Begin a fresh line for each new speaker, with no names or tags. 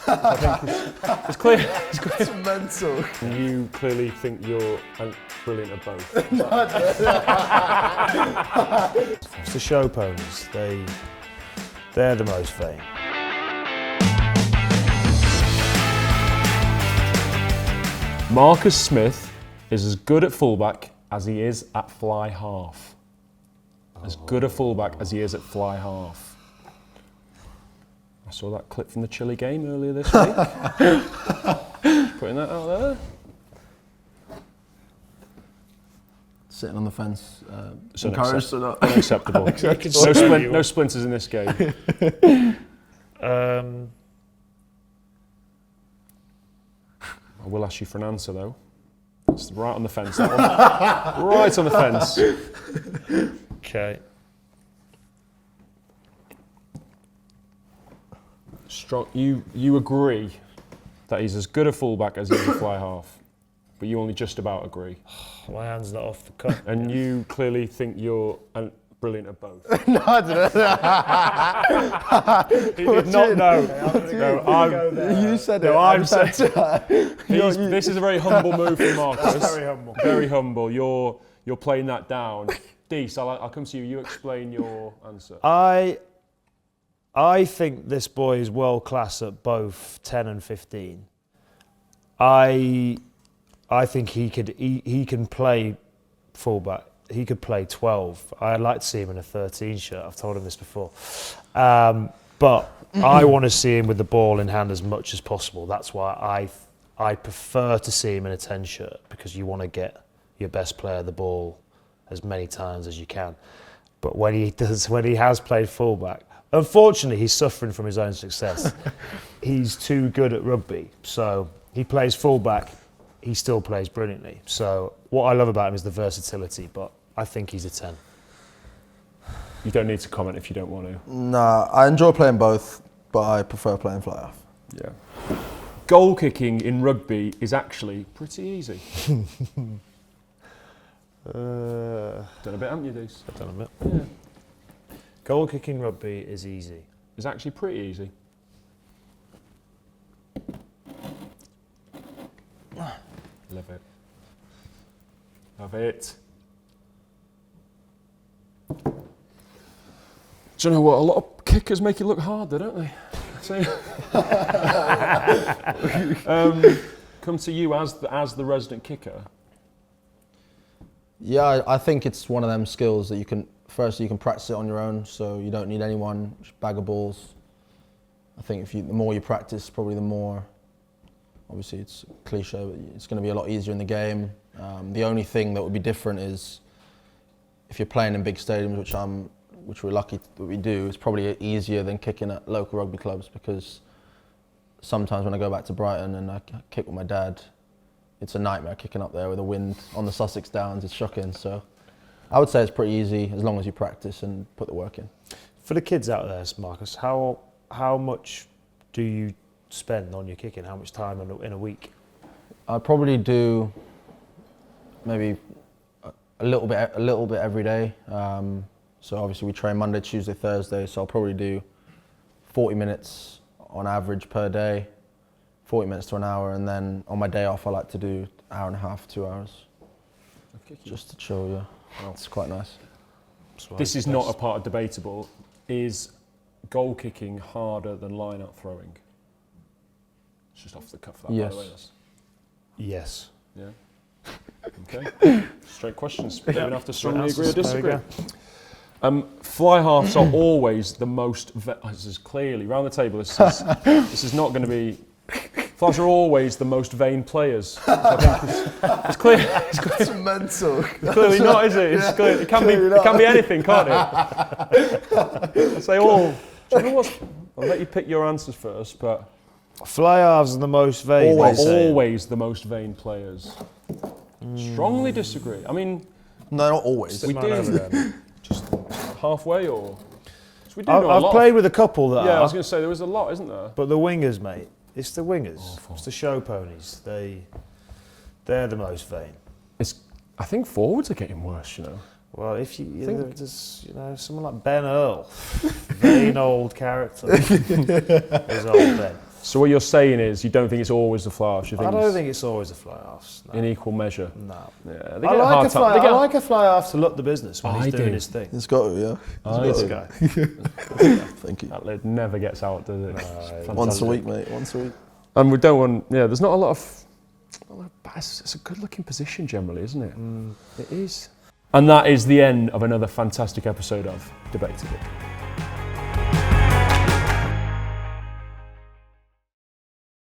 I think it's clear.
It's mental.
You clearly think you're brilliant at both.
It's the show ponies. They're the most vain.
Marcus Smith is as good at fullback as he is at fly half. As good a fullback as he is at fly half. I saw that clip from the Chile game earlier this week. Putting that out there.
Sitting on the fence.
It's
Encouraged or not?
Unacceptable. No splinters in this game. I will ask you for an answer though. It's right on the fence, that one. Right on the fence.
Okay.
Strong. You agree that he's as good a fullback as he is a fly half, but you only just about agree.
My hand's not off the cup.
And you clearly think you're brilliant at both.
No, I didn't.
He did not know.
You said
no,
it.
I'm saying. This is a very humble move from Marcus.
Very humble.
Very humble. You're playing that down. Dees, I'll come to you. You explain your answer.
I think this boy is world class at both 10 and 15. I think he can play fullback. He could play 12. I'd like to see him in a 13 shirt. I've told him this before. But I want to see him with the ball in hand as much as possible. That's why I prefer to see him in a 10 shirt, because you want to get your best player the ball as many times as you can. But when he has played fullback, unfortunately he's suffering from his own success. He's too good at rugby. So he plays fullback, he still plays brilliantly. So what I love about him is the versatility, but I think he's a 10.
You don't need to comment if you don't want to.
Nah, I enjoy playing both, but I prefer playing fly half.
Yeah. Goal kicking in rugby is actually pretty easy. Done a bit, haven't you, Dees?
I've done a bit.
Yeah.
Goal kicking rugby is easy.
It's actually pretty easy. Love it. Love it. Do you know what? A lot of kickers make it look harder, don't they? Come to you as the resident kicker.
Yeah, I think it's one of them skills that you can practice it on your own, so you don't need anyone, just bag of balls. I think the more you practice, probably the more, obviously it's cliche, but it's going to be a lot easier in the game. The only thing that would be different is if you're playing in big stadiums, which we're lucky that we do, it's probably easier than kicking at local rugby clubs, because sometimes when I go back to Brighton and I kick with my dad, it's a nightmare kicking up there with the wind on the Sussex Downs. It's shocking. So I would say it's pretty easy as long as you practice and put the work in.
For the kids out there, Marcus, how much do you spend on your kicking? How much time in a week?
I'd probably do maybe a little bit every day. So obviously we train Monday, Tuesday, Thursday. So I'll probably do 40 minutes on average per day. 40 minutes to an hour, and then on my day off I like to do an hour and a half, 2 hours. Just to chill, yeah. Wow. It's quite nice.
This is not a part of Debatable. Is goal kicking harder than line-out throwing? It's just off the cuff, that,
yes.
By the way.
Yes.
Yeah. Okay. Straight questions. We don't have to strongly agree or disagree. Fly halves are always the most. This is clearly round the table. This is not going to be. Flies are always the most vain players. It's clear.
It's mental.
It's clearly not, is it? It's clear. It can be anything, can't it? I say all. Do you know what? I'll let you pick your answers first, but
fly halves are the most vain.
Always the most vain players. Strongly disagree. I mean,
no, not always.
We do. Just halfway, or we do
I've played with a couple that.
Yeah, I was going to say there was a lot, isn't there?
But the wingers, mate. It's the wingers.
Awful.
It's the show ponies. They're the most vain.
I think forwards are getting worse, you know.
Well, if there's someone like Ben Earl, vain old character. There's old Ben.
So what you're saying is you don't think it's always the fly halves. You think
I don't
it's
think it's always a fly halves. No.
in equal measure.
No.
Yeah, they
I
get a
like
hard
a
time.
fly.
They get
I like a fly half to look the business when
I
he's doing
do.
his thing.
It's got to, yeah.
I
This
do.
guy.
Thank you.
That lid never gets out, does it?
Once a
Fantastic.
week, mate. Once a week.
And we don't want. Yeah, there's not a lot of. It's a good-looking position generally, isn't it? It is. And that is the end of another fantastic episode of Debatable.